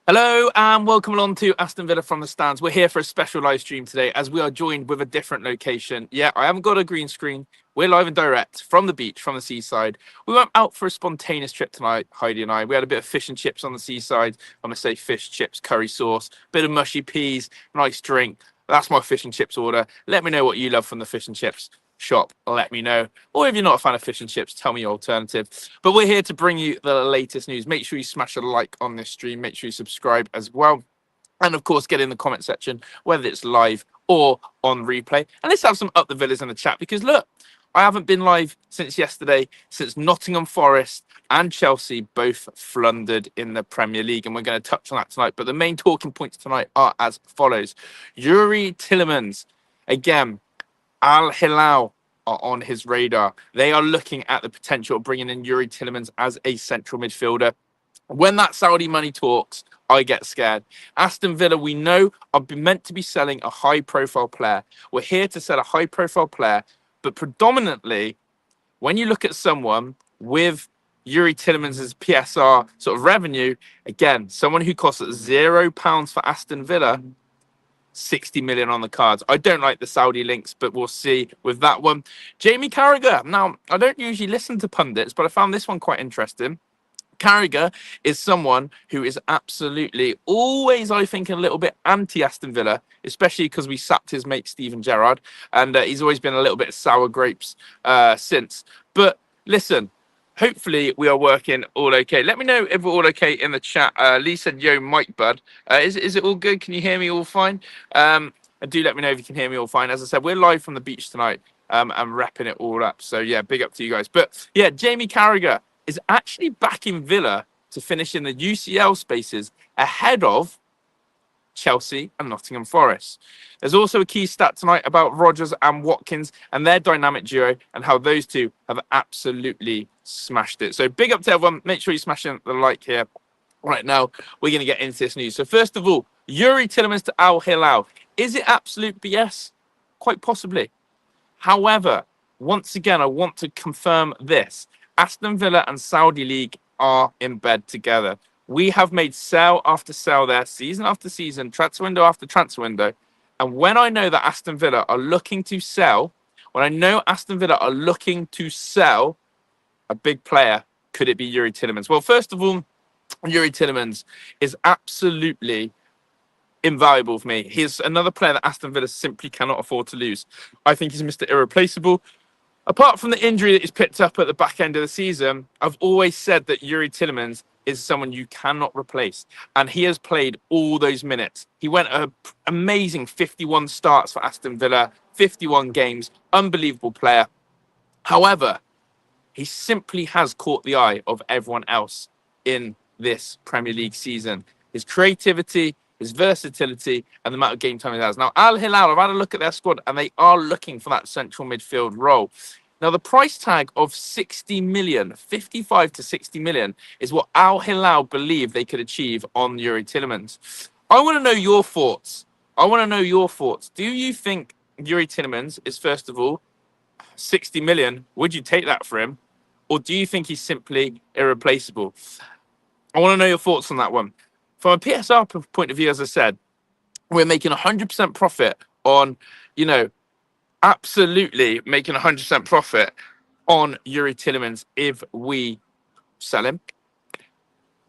Hello and welcome along to Aston Villa from the stands. We're here for a special live stream today as we are joined with a different location. Yeah, I haven't got a green screen. We're live and direct from the beach, from the seaside. We went out for a spontaneous trip tonight, Heidi and I. We had a bit of fish and chips on the seaside. I'm going to say fish, chips, curry sauce, bit of mushy peas, nice drink. That's my fish and chips order. Let me know what you love from the fish and chips shop. Let me know. Or if you're not a fan of fish and chips, tell me your alternative. But we're here to bring you the latest news. Make sure you smash a like on this stream. Make sure you subscribe as well. And of course, get in the comment section, whether it's live or on replay. And let's have some up the villas in the chat because look, I haven't been live since yesterday, since Nottingham Forest and Chelsea both floundered in the Premier League. And we're going to touch on that tonight. But the main talking points tonight are as follows. Youri Tielemans, again, Al-Hilal are on his radar. They are looking at the potential of bringing in Youri Tielemans as a central midfielder. When that Saudi money talks, I get scared. Aston Villa, we know, are meant to be selling a high-profile player. We're here to sell a high-profile player, but predominantly, when you look at someone with Youri Tielemans' PSR sort of revenue, again, someone who costs £0 for Aston Villa, 60 million on the cards. I don't like the Saudi links, but we'll see with that one. Jamie Carragher. Now, I don't usually listen to pundits, but I found this one quite interesting. Carragher is someone who is absolutely always, I think, a little bit anti-Aston Villa, especially because we sacked his mate Steven Gerrard, and he's always been a little bit sour grapes since. But listen, hopefully we are working all okay. Let me know if we're all okay in the chat. Lee said, yo, Mike Bud. Is it all good? Can you hear me all fine? And do let me know if you can hear me all fine. As I said, we're live from the beach tonight and wrapping it all up. So, yeah, big up to you guys. But, yeah, Jamie Carragher is actually back in Villa to finish in the UCL spaces ahead of Chelsea and Nottingham Forest. There's also a key stat tonight about Rogers and Watkins and their dynamic duo and how those two have absolutely smashed it. So big up to everyone. Make sure you smash the like here. Right now, we're going to get into this news. So first of all, Youri Tielemans to Al-Hilal. Is it absolute BS? Quite possibly. However, once again, I want to confirm this. Aston Villa and Saudi League are in bed together. We have made sale after sale there, season after season, transfer window after transfer window. And when I know that Aston Villa are looking to sell, a big player, could it be Youri Tielemans? Well, first of all, Youri Tielemans is absolutely invaluable for me. He's another player that Aston Villa simply cannot afford to lose. I think he's Mr. Irreplaceable. Apart from the injury that he's picked up at the back end of the season, I've always said that Youri Tielemans is someone you cannot replace. And he has played all those minutes. He went an amazing 51 starts for Aston Villa, 51 games, unbelievable player. However, he simply has caught the eye of everyone else in this Premier League season. His creativity, his versatility, and the amount of game time he has. Now, Al-Hilal, I've had a look at their squad, and they are looking for that central midfield role. Now, the price tag of 60 million, 55 to 60 million, is what Al-Hilal believe they could achieve on Youri Tielemans. I want to know your thoughts. Do you think Youri Tielemans is, first of all, 60 million? Would you take that for him? Or do you think he's simply irreplaceable? I want to know your thoughts on that one. From a PSR point of view, as I said, we're making 100% profit on, absolutely making 100% profit on Youri Tielemans if we sell him.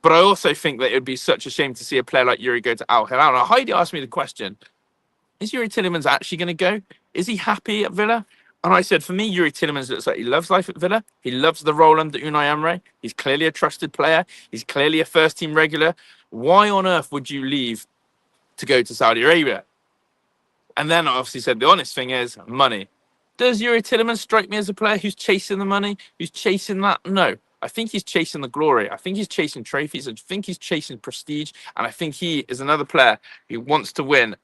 But I also think that it would be such a shame to see a player like Youri go to Al-Hilal. Now, Heidi asked me the question, is Youri Tielemans actually going to go? Is he happy at Villa? And I said, for me, Youri Tielemans looks like he loves life at Villa. He loves the role under Unai Emery. He's clearly a trusted player. He's clearly a first-team regular. Why on earth would you leave to go to Saudi Arabia? And then I obviously said, the honest thing is money. Does Youri Tielemans strike me as a player who's chasing the money, who's chasing that? No. I think he's chasing the glory. I think he's chasing trophies. I think he's chasing prestige. And I think he is another player who wants to win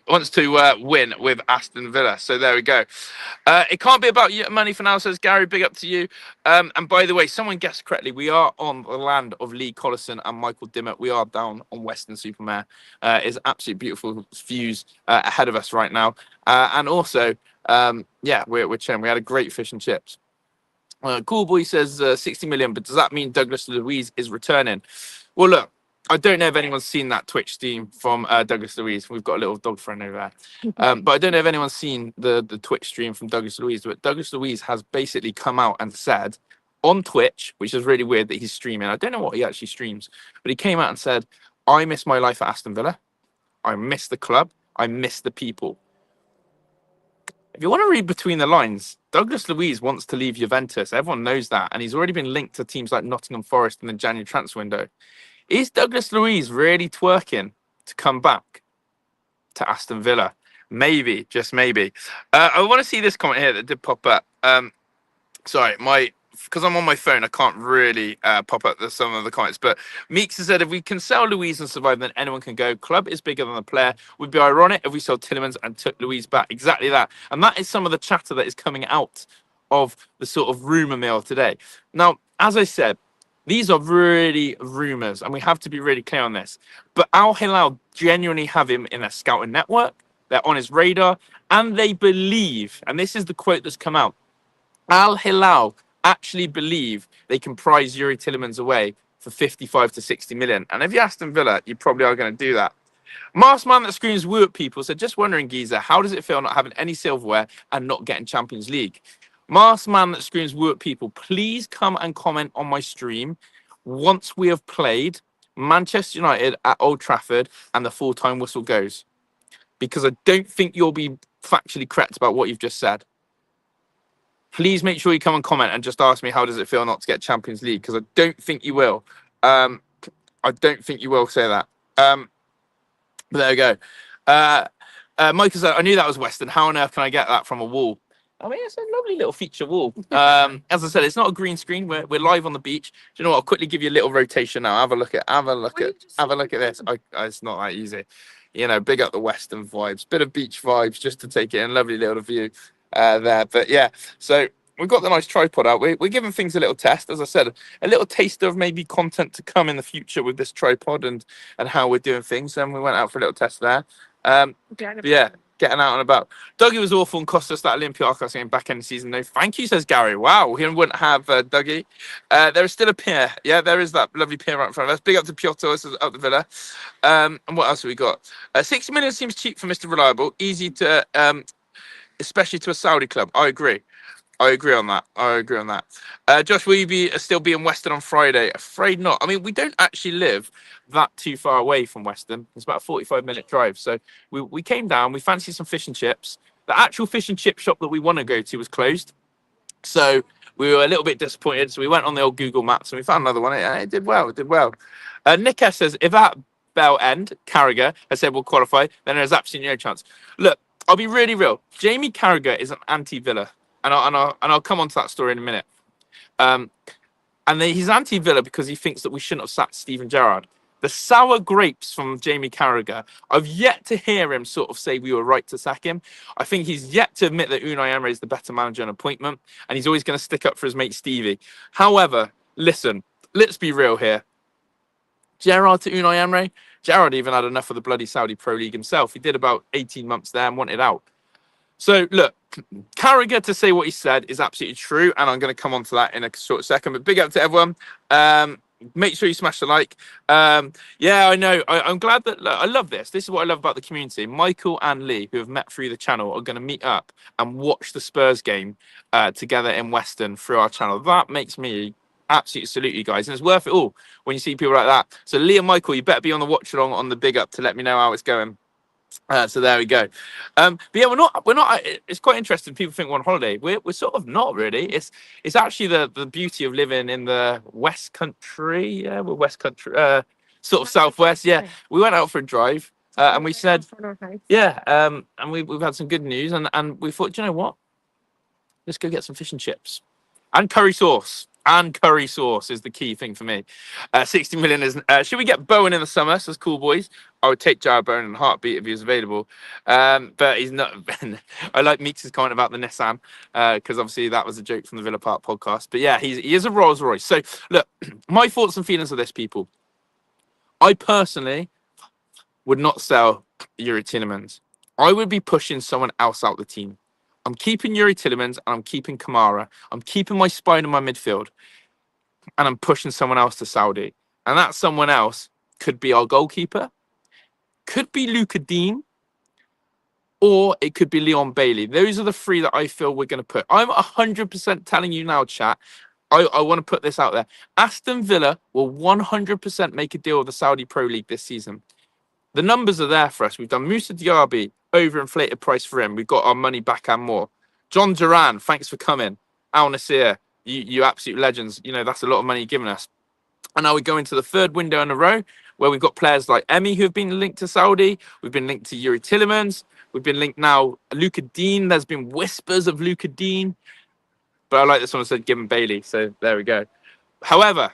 wants to win with Aston Villa. So there we go. It can't be about money for now, says Gary. Big up to you. And by the way, someone guessed correctly. We are on the land of Lee Collison and Michael Dimmock. We are down on Weston-super-Mare. It's absolutely beautiful views ahead of us right now. And also, we're chilling. We had a great fish and chips. Cool Boy says 60 million, but does that mean Douglas Luiz is returning? Well, look, I don't know if anyone's seen that Twitch stream from Douglas Luiz. We've got a little dog friend over there. But I don't know if anyone's seen the Twitch stream from Douglas Luiz. But Douglas Luiz has basically come out and said on Twitch, which is really weird that he's streaming. I don't know what he actually streams, but he came out and said, I miss my life at Aston Villa. I miss the club. I miss the people. If you want to read between the lines, Douglas Luiz wants to leave Juventus. Everyone knows that. And he's already been linked to teams like Nottingham Forest in the January transfer window. Is Douglas Luiz really twerking to come back to Aston Villa? Maybe, just maybe. I want to see this comment here that did pop up. Sorry, because I'm on my phone, I can't really pop up some of the comments. But Meeks has said, if we can sell Luiz and survive, then anyone can go. Club is bigger than the player. Would be ironic if we sold Tielemans and took Luiz back. Exactly that. And that is some of the chatter that is coming out of the sort of rumour mill today. Now, as I said, these are really rumours, and we have to be really clear on this. But Al-Hilal genuinely have him in their scouting network. They're on his radar, and they believe, and this is the quote that's come out, Al-Hilal actually believe they can prize Youri Tielemans away for 55 to 60 million. And if you're Aston Villa, you probably are going to do that. Masked man that screams woo at people said, just wondering, Geezer, how does it feel not having any silverware and not getting Champions League? Masked man that screams woo at people, please come and comment on my stream once we have played Manchester United at Old Trafford and the full-time whistle goes. Because I don't think you'll be factually correct about what you've just said. Please make sure you come and comment and just ask me how does it feel not to get Champions League, because I don't think you will. I don't think you will say that. But there we go. Michael said, I knew that was Western. How on earth can I get that from a wall? I mean, it's a lovely little feature wall. As I said, it's not a green screen. We're live on the beach. Do you know what? I'll quickly give you a little rotation now. Have a look at this. It's not that easy. You know, big up the Western vibes, bit of beach vibes just to take it in. Lovely little view there. But yeah, so we've got the nice tripod out. We're giving things a little test. As I said, a little taster of maybe content to come in the future with this tripod and how we're doing things. And we went out for a little test there. Yeah, getting out and about. Dougie was awful and cost us that Olympiacos game back end of the season. No, thank you, says Gary. Wow, we wouldn't have Dougie. There is still a pier. Yeah, there is that lovely pier right in front of us. Big up to Piotr, this is up the Villa. And what else have we got? 60 million seems cheap for Mr. Reliable. Easy to, especially to a Saudi club. I agree on that. Josh, will you still be in Weston on Friday? Afraid not. I mean, we don't actually live that too far away from Weston. It's about a 45-minute drive. So we came down, we fancied some fish and chips. The actual fish and chip shop that we want to go to was closed. So we were a little bit disappointed. So we went on the old Google Maps and we found another one. It did well. Nick S says, if that bell end, Carragher has said we'll qualify, then there's absolutely no chance. Look, I'll be really real. Jamie Carragher is an anti-Villa. And I'll come on to that story in a minute. And he's anti-Villa because he thinks that we shouldn't have sacked Steven Gerrard. The sour grapes from Jamie Carragher, I've yet to hear him sort of say we were right to sack him. I think he's yet to admit that Unai Emery is the better manager and appointment, and he's always going to stick up for his mate Stevie. However, listen, let's be real here. Gerrard to Unai Emery, Gerrard even had enough of the bloody Saudi Pro League himself. He did about 18 months there and wanted out. So, look, Carragher to say what he said is absolutely true, and I'm going to come on to that in a short second. But big up to everyone. Make sure you smash the like. Yeah, I know. I'm glad that I love this. This is what I love about the community. Michael and Lee, who have met through the channel, are going to meet up and watch the Spurs game together in Weston through our channel. That makes me absolutely salute you guys, and it's worth it all when you see people like that. So, Lee and Michael, you better be on the watch along on the big up to let me know how it's going. So there we go. But yeah, we're not. It's quite interesting. People think we're on holiday. We're sort of not really. It's actually the beauty of living in the West Country. Yeah, we're West Country, sort of Southwest. Yeah, we went out for a drive, and we said, yeah, and we've had some good news, and we thought, you know what? Let's go get some fish and chips and curry sauce. And curry sauce is the key thing for me. 60 million is... should we get Bowen in the summer? Says Cool Boys. I would take Jared Bowen in a heartbeat if he was available. But he's not... I like Meeks' comment about the Nissan, because obviously that was a joke from the Villa Park podcast. But yeah, he is a Rolls Royce. So, look, my thoughts and feelings of this, people. I personally would not sell Youri Tielemans. I would be pushing someone else out the team. I'm keeping Youri Tielemans and I'm keeping Kamara. I'm keeping my spine in my midfield and I'm pushing someone else to Saudi. And that someone else could be our goalkeeper, could be Luca Dean, or it could be Leon Bailey. Those are the three that I feel we're going to put. I'm 100% telling you now, chat. I want to put this out there. Aston Villa will 100% make a deal with the Saudi Pro League this season. The numbers are there for us. We've done Moussa Diaby, overinflated price for him. We've got our money back and more. John Duran, thanks for coming. Al Nasir, you absolute legends. You know, that's a lot of money you've given us. And now we go into the third window in a row where we've got players like Emi who have been linked to Saudi. We've been linked to Youri Tielemans. We've been linked now Luca Dean. There's been whispers of Luca Dean. But I like this one that said Gibbon Bailey. So there we go. However,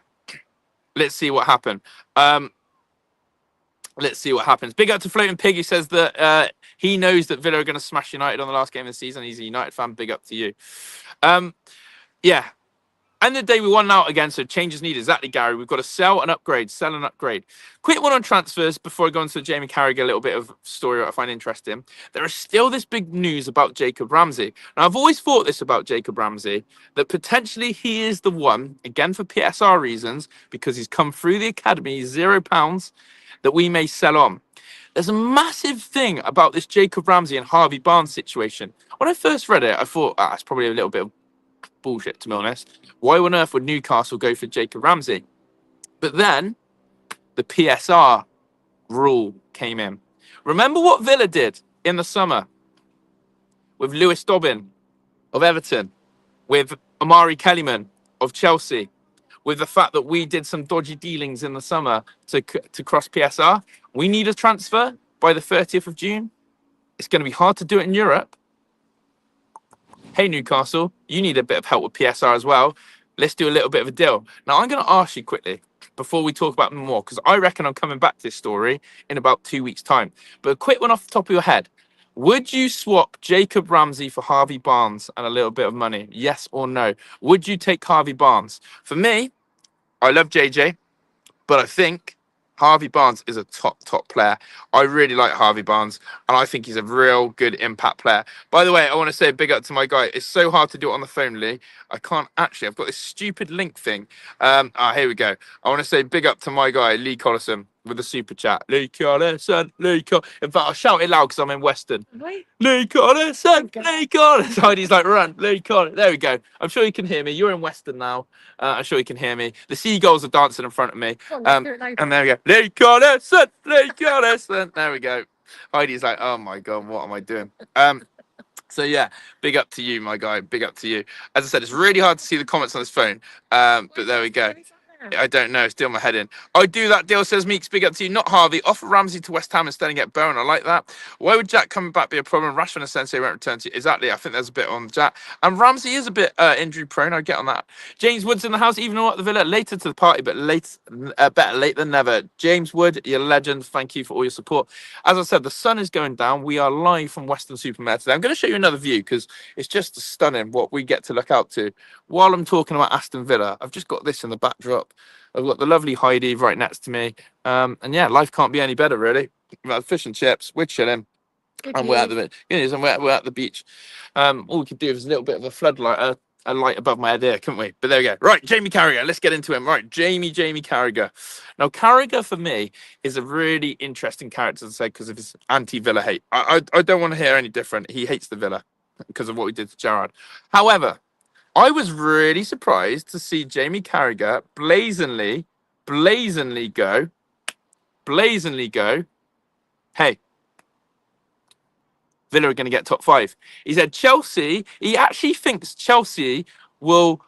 let's see what happened. Let's see what happens. Big up to Floating Pig. He says that he knows that Villa are going to smash United on the last game of the season. He's a United fan. Big up to you. Yeah. End of the day, we won out again, so changes needed. Exactly, Gary. We've got to sell and upgrade. Sell and upgrade. Quick one on transfers before I go on to Jamie Carragher, a little bit of story that I find interesting. There is still this big news about Jacob Ramsey. Now, I've always thought this about Jacob Ramsey, that potentially he is the one, again for PSR reasons, because he's come through the academy, he's £0, that we may sell on. There's a massive thing about this Jacob Ramsey and Harvey Barnes situation. When I first read it, I thought, it's probably a little bit of bullshit, to be honest. Why on earth would Newcastle go for Jacob Ramsey? But then the PSR rule came in. Remember what Villa did in the summer with Lewis Dobbin of Everton, with Amari Kellyman of Chelsea, with the fact that we did some dodgy dealings in the summer to cross PSR. We need a transfer by the 30th of June. It's going to be hard to do it in Europe. Hey, Newcastle, you need a bit of help with PSR as well. Let's do a little bit of a deal. Now, I'm going to ask you quickly before we talk about more, because I reckon I'm coming back to this story in about 2 weeks' time. But a quick one off the top of your head. Would you swap Jacob Ramsey for Harvey Barnes and a little bit of money? Yes or no? Would you take Harvey Barnes? For me, I love JJ, but I think Harvey Barnes is a top player. I really like Harvey Barnes, and I think he's a real good impact player. By the way, I want to say a big up to my guy. It's so hard to do it on the phone, Lee. I can't actually. I've got this stupid link thing. Here we go. I want to say big up to my guy, Lee Collison, with the super chat. Lee Collison, Lee Collison. In fact, I'll shout it loud because I'm in Western. Wait. Lee Collison, okay. Lee Collison. Heidi's like, run, Lee Collison. There we go. I'm sure you can hear me. You're in Western now. I'm sure you can hear me. The seagulls are dancing in front of me. And there we go. Lee Collison, Lee Collison. There we go. Heidi's like, oh my God, what am I doing? So yeah, big up to you, my guy. Big up to you. As I said, it's really hard to see the comments on this phone. But there we go. I don't know. It's still my head in. I do that deal, says Meeks. Big up to you. Not Harvey. Offer Ramsey to West Ham instead and get Bowen. I like that. Why would Jack coming back be a problem? Rashford and Sensei won't return to you. Exactly. I think there's a bit on Jack. And Ramsey is a bit injury prone. I get on that. James Wood's in the house, even though at the Villa. Later to the party, but better late than never. James Wood, you're a legend. Thank you for all your support. As I said, the sun is going down. We are live from Western Supermare today. I'm going to show you another view because it's just stunning what we get to look out to. While I'm talking about Aston Villa, I've just got this in the backdrop. I've got the lovely Heidi right next to me. And yeah, life can't be any better, really. We've had fish and chips. We're chilling. And we're at the beach. All we could do is a little bit of a floodlight, a light above my head here, couldn't we? But there we go. Right, Jamie Carragher. Let's get into him. Right, Jamie Carragher. Now, Carragher, for me, is a really interesting character to say because of his anti-Villa hate. I don't want to hear any different. He hates the Villa because of what we did to Gerrard. However, I was really surprised to see Jamie Carragher blazingly go, hey, Villa are going to get top 5. He said Chelsea, he actually thinks Chelsea will,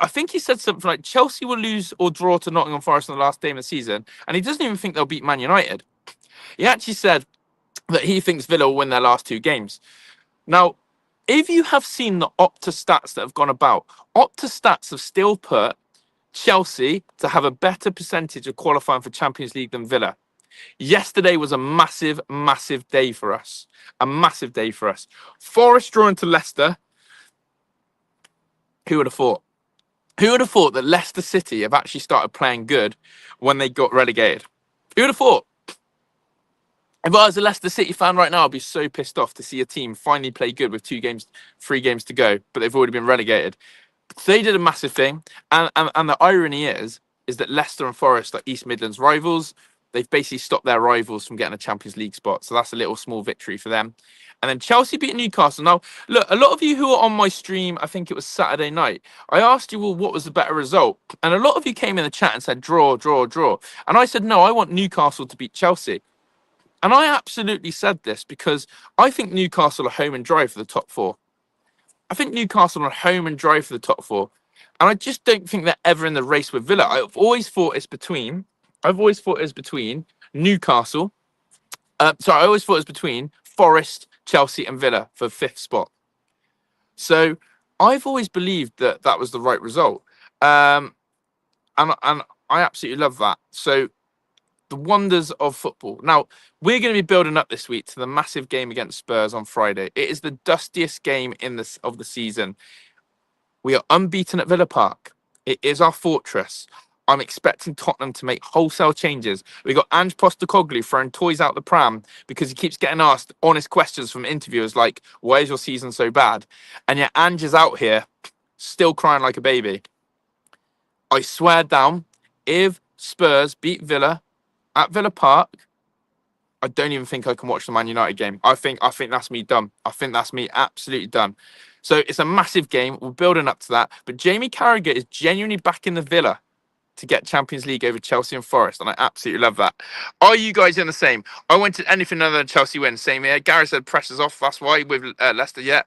I think he said something like Chelsea will lose or draw to Nottingham Forest in the last game of the season, and he doesn't even think they'll beat Man United. He actually said that he thinks Villa will win their last 2 games. Now, if you have seen the Opta stats that have gone about, Opta stats have still put Chelsea to have a better percentage of qualifying for Champions League than Villa. Yesterday was a massive day for us. A massive day for us. Forest drawing to Leicester. Who would have thought? Who would have thought that Leicester City have actually started playing good when they got relegated? Who would have thought? If I was a Leicester City fan right now, I'd be so pissed off to see a team finally play good with 3 games to go, but they've already been relegated. So they did a massive thing, and the irony is that Leicester and Forest are East Midlands rivals. They've basically stopped their rivals from getting a Champions League spot, so that's a little small victory for them. And then Chelsea beat Newcastle. Now, look, a lot of you who are on my stream, I think it was Saturday night, I asked you, well, what was the better result? And a lot of you came in the chat and said, draw, draw, draw. And I said, no, I want Newcastle to beat Chelsea. And I absolutely said this because I think Newcastle are home and dry for the top four. I think Newcastle are home and dry for the top four. And I just don't think they're ever in the race with Villa. I've always thought it's between Newcastle. I always thought it was between Forest, Chelsea, and Villa for fifth spot. So I've always believed that that was the right result. And I absolutely love that. So the wonders of football. Now, we're going to be building up this week to the massive game against Spurs on Friday. It is the dustiest game of the season. We are unbeaten at Villa Park. It is our fortress. I'm expecting Tottenham to make wholesale changes. We got Ange Postecoglou throwing toys out the pram because he keeps getting asked honest questions from interviewers like, why is your season so bad? And yet Ange is out here still crying like a baby. I swear down, if Spurs beat Villa at Villa Park, I don't even think I can watch the Man United game. I think that's me done. I think that's me absolutely done. So it's a massive game. We're building up to that. But Jamie Carragher is genuinely back in the Villa to get Champions League over Chelsea and Forest, and I absolutely love that. Are you guys in the same? I wanted anything other than Chelsea win. Same here. Gary said pressure's off. That's why with Leicester yet.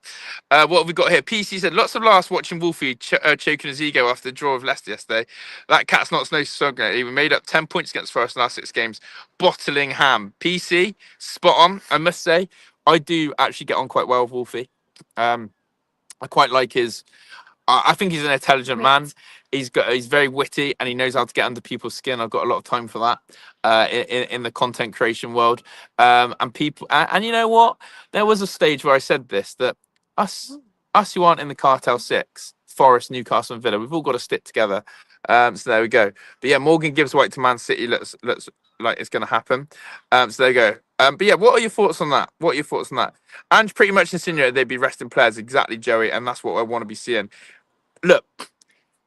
What have we got here? PC said lots of laughs watching Wolfie choking his ego after the draw of Leicester yesterday. That cat's not no stronger. He made up 10 points against Forest in the last 6 games. Bottling ham. PC, spot on. I must say, I do actually get on quite well with Wolfie. I quite like his. I think he's an intelligent man. He's very witty and he knows how to get under people's skin. I've got a lot of time for that in the content creation world. And you know what? There was a stage where I said this, that us who aren't in the Cartel 6, Forest, Newcastle and Villa, we've all got to stick together. So there we go. But yeah, Morgan Gibbs White to Man City looks like it's going to happen. So there you go. But yeah, what are your thoughts on that? And pretty much insinuated they'd be resting players. Exactly, Joey. And that's what I want to be seeing. Look,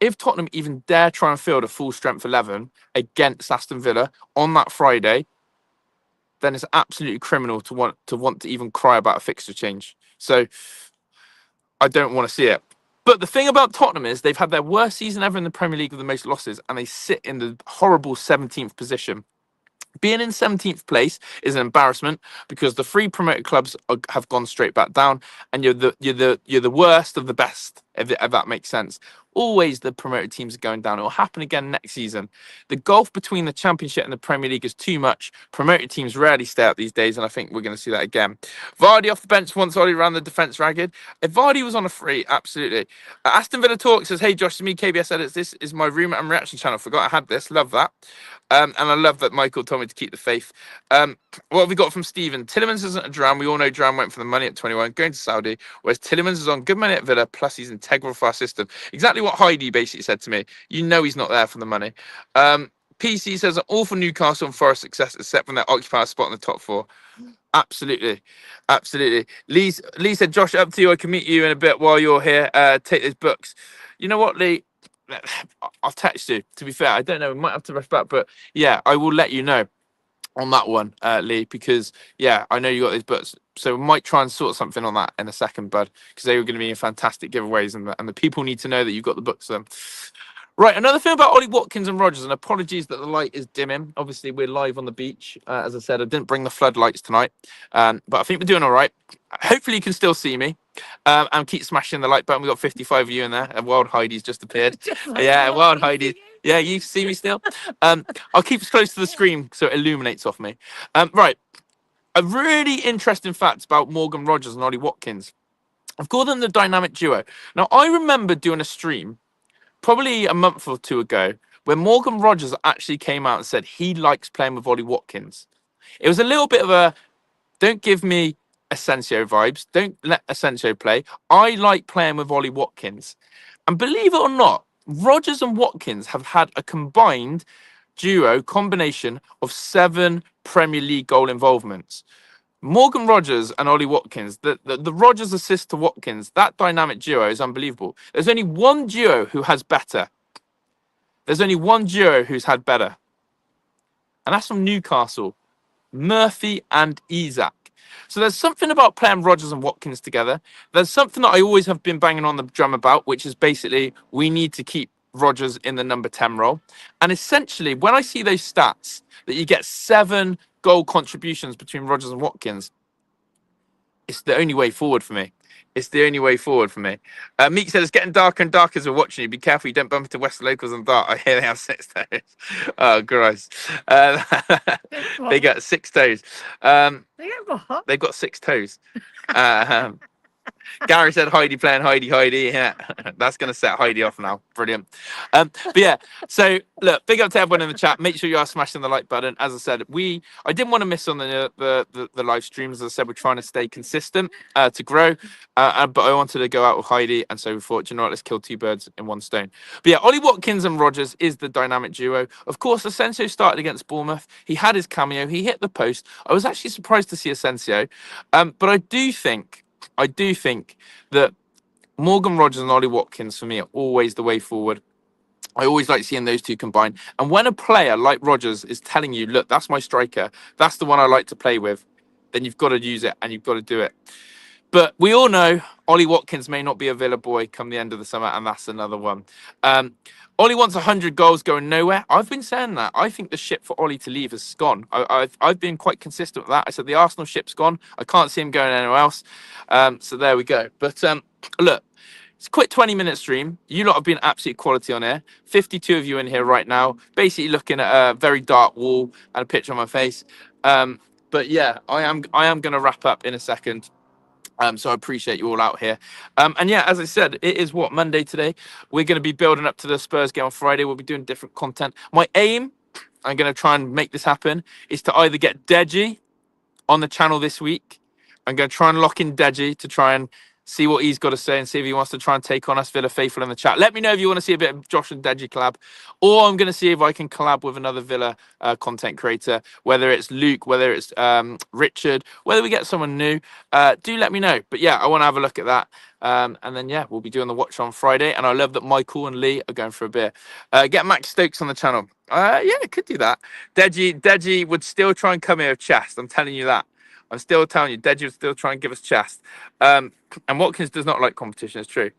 if Tottenham even dare try and field a full strength 11 against Aston Villa on that Friday, then it's absolutely criminal to want to even cry about a fixture change. So I don't want to see it. But the thing about Tottenham is they've had their worst season ever in the Premier League with the most losses, and they sit in the horrible 17th position. Being in 17th place is an embarrassment because the 3 promoted clubs have gone straight back down, and you're the worst of the best, if that makes sense. Always the promoted teams are going down. It will happen again next season. The gulf between the Championship and the Premier League is too much. Promoted teams rarely stay out these days, and I think we're going to see that again. Vardy off the bench once Ollie ran the defence ragged. If Vardy was on a free, absolutely. Aston Villa Talk says, hey Josh, it's me, KBS Edits. This is my room and reaction channel. Forgot I had this. Love that. And I love that Michael told me to keep the faith. What have we got from Stephen? Tielemans isn't a Duran. We all know Duran went for the money at 21, going to Saudi, whereas Tielemans is on good money at Villa, plus he's integral for our system. Exactly what Heidi basically said to me. You know he's not there for the money. PC says, all for Newcastle and Forest success, except when they occupy a spot in the top 4. Absolutely. Lee said, Josh, up to you. I can meet you in a bit while you're here. Take those books. You know what, Lee? I'll text you. To be fair, I don't know. We might have to rush back, but yeah, I will let you know on that one, Lee, because yeah, I know you got these books, so we might try and sort something on that in a second, bud, because they were going to be fantastic giveaways, and the people need to know that you've got the books. Right, another thing about Ollie Watkins and Rogers, and apologies that the light is dimming. Obviously, we're live on the beach. As I said, I didn't bring the floodlights tonight, but I think we're doing all right. Hopefully, you can still see me. And keep smashing the like button. We've got 55 of you in there. And Wild Heidi's just appeared. Yeah, Wild Heidi. Yeah, you see me still? I'll keep as close to the screen so it illuminates off me. Right. A really interesting fact about Morgan Rogers and Ollie Watkins. I've called them the dynamic duo. Now, I remember doing a stream probably a month or 2 ago where Morgan Rogers actually came out and said he likes playing with Ollie Watkins. It was a little bit of a, don't give me Asensio vibes. Don't let Asensio play. I like playing with Ollie Watkins. And believe it or not, Rogers and Watkins have had a combined combination of 7 Premier League goal involvements. Morgan Rogers and Ollie Watkins, the Rogers assist to Watkins, that dynamic duo is unbelievable. There's only one duo who has better. There's only one duo who's had better. And that's from Newcastle, Murphy and Isak. So there's something about playing Rogers and Watkins together. There's something that I always have been banging on the drum about, which is basically we need to keep Rogers in the number 10 role. And essentially, when I see those stats, that you get 7 goal contributions between Rogers and Watkins, it's the only way forward for me. It's the only way forward for me. Meek said it's getting darker and darker as we're watching you. Be careful you don't bump into West locals and dark. I hear they have 6 toes. Oh, gross. They got 6 toes. They've got 6 toes. Gary said Heidi playing Heidi. Yeah, that's going to set Heidi off now. Brilliant. But yeah, so look, big up to everyone in the chat. Make sure you are smashing the like button. As I said, I didn't want to miss on the live streams. As I said, we're trying to stay consistent to grow, but I wanted to go out with Heidi, and so we thought, you know what, let's kill 2 birds in 1 stone. But yeah, Ollie Watkins and Rogers is the dynamic duo. Of course, Asensio started against Bournemouth. He had his cameo. He hit the post. I was actually surprised to see Asensio, but I do think that Morgan Rogers and Ollie Watkins, for me, are always the way forward. I always like seeing those two combined. And when a player like Rogers is telling you, look, that's my striker, that's the one I like to play with, then you've got to use it and you've got to do it. But we all know Ollie Watkins may not be a Villa boy come the end of the summer, and that's another one. Ollie wants 100 goals going nowhere. I've been saying that. I think the ship for Ollie to leave has gone. I've been quite consistent with that. I said the Arsenal ship's gone. I can't see him going anywhere else. So there we go. But look, it's a quick 20-minute stream. You lot have been absolute quality on air. 52 of you in here right now, basically looking at a very dark wall and a picture on my face. But yeah, I am going to wrap up in a second. So I appreciate you all out here. And yeah, as I said, it is Monday today. We're going to be building up to the Spurs game on Friday. We'll be doing different content. My aim, I'm going to try and make this happen, is to either get Deji on the channel this week. I'm going to try and lock in Deji to try and see what he's got to say and see if he wants to try and take on us Villa Faithful in the chat. Let me know if you want to see a bit of Josh and Deji collab, or I'm going to see if I can collab with another Villa content creator, whether it's Luke, whether it's Richard, whether we get someone new. Do let me know. But yeah, I want to have a look at that. And then, yeah, we'll be doing the watch on Friday. And I love that Michael and Lee are going for a beer. Get Max Stokes on the channel. Yeah, could do that. Deji would still try and come here with chest. I'm telling you that. I'm still telling you, Deji would still try and give us chest. And Watkins does not like competition, it's true.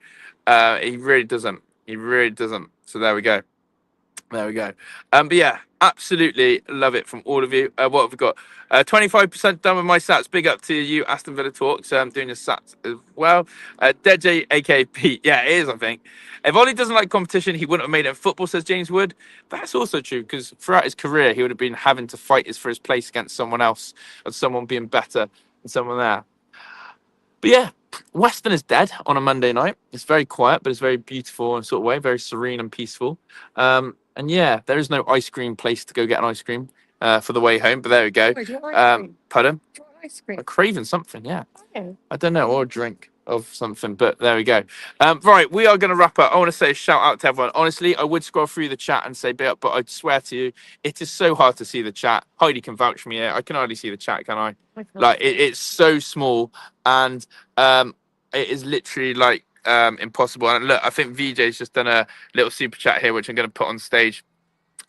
He really doesn't. He really doesn't. So there we go. There we go. But yeah, absolutely love it from all of you. What have we got? 25% done with my sats. Big up to you, Aston Villa Talks. Doing your sats as well. Deji, aka Pete. Yeah, it is, I think. If Ollie doesn't like competition, he wouldn't have made it in football, says James Wood. That's also true, because throughout his career, he would have been having to fight for his place against someone else, and someone being better than someone there. But yeah, Western is dead on a Monday night. It's very quiet, but it's very beautiful in sort of way, very serene and peaceful. And yeah, there is no ice cream place to go get an ice cream for the way home, but there we go. Pardon? Do you want ice cream? I'm craving something, yeah. Oh. I don't know, or a drink of something, but there we go. Right, we are going to wrap up. I want to say a shout out to everyone. Honestly, I would scroll through the chat and say bit up, but I swear to you, it is so hard to see the chat. Heidi can vouch for me here. I can hardly see the chat, can I? Like, it's so small, and it is literally like impossible. And look, I think VJ's just done a little super chat here, which I'm going to put on stage.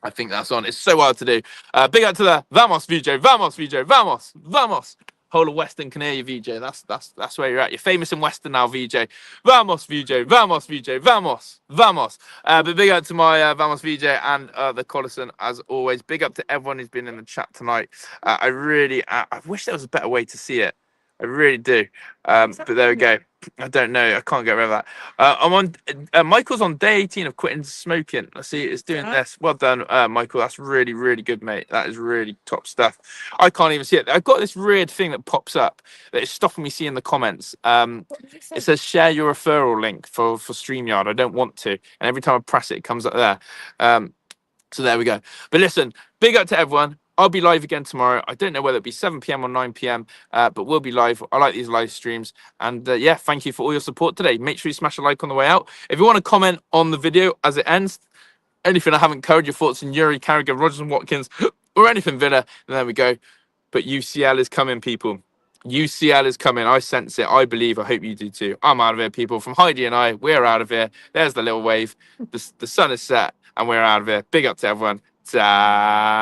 I think that's on. It's so hard to do. Big up to the Vamos, VJ. Vamos, VJ. Vamos. Vamos. Whole of Western can hear you, VJ. That's where you're at. You're famous in Western now, VJ. Vamos, VJ. Vamos, VJ. Vamos. Vamos. But big up to my Vamos, VJ, and the Collison, as always. Big up to everyone who's been in the chat tonight. I wish there was a better way to see it. I really do. But there we go. I don't know. I can't get rid of that. I'm on. Michael's on day 18 of quitting smoking. Let's see. It's doing this. Well done, Michael. That's really, really good, mate. That is really top stuff. I can't even see it. I've got this weird thing that pops up that is stopping me seeing the comments. It says share your referral link for StreamYard. I don't want to. And every time I press it, it comes up there. So there we go. But listen, big up to everyone. I'll be live again tomorrow. I don't know whether it be 7 p.m. or 9 p.m., but we'll be live. I like these live streams. And yeah, thank you for all your support today. Make sure you smash a like on the way out. If you want to comment on the video as it ends, anything I haven't covered, your thoughts on Youri, Carragher, Rogers and Watkins, or anything Villa. And there we go. But UCL is coming, people. UCL is coming. I sense it. I believe. I hope you do too. I'm out of here, people. From Heidi and I, we're out of here. There's the little wave. The sun is set, and we're out of here. Big up to everyone. Ta-da.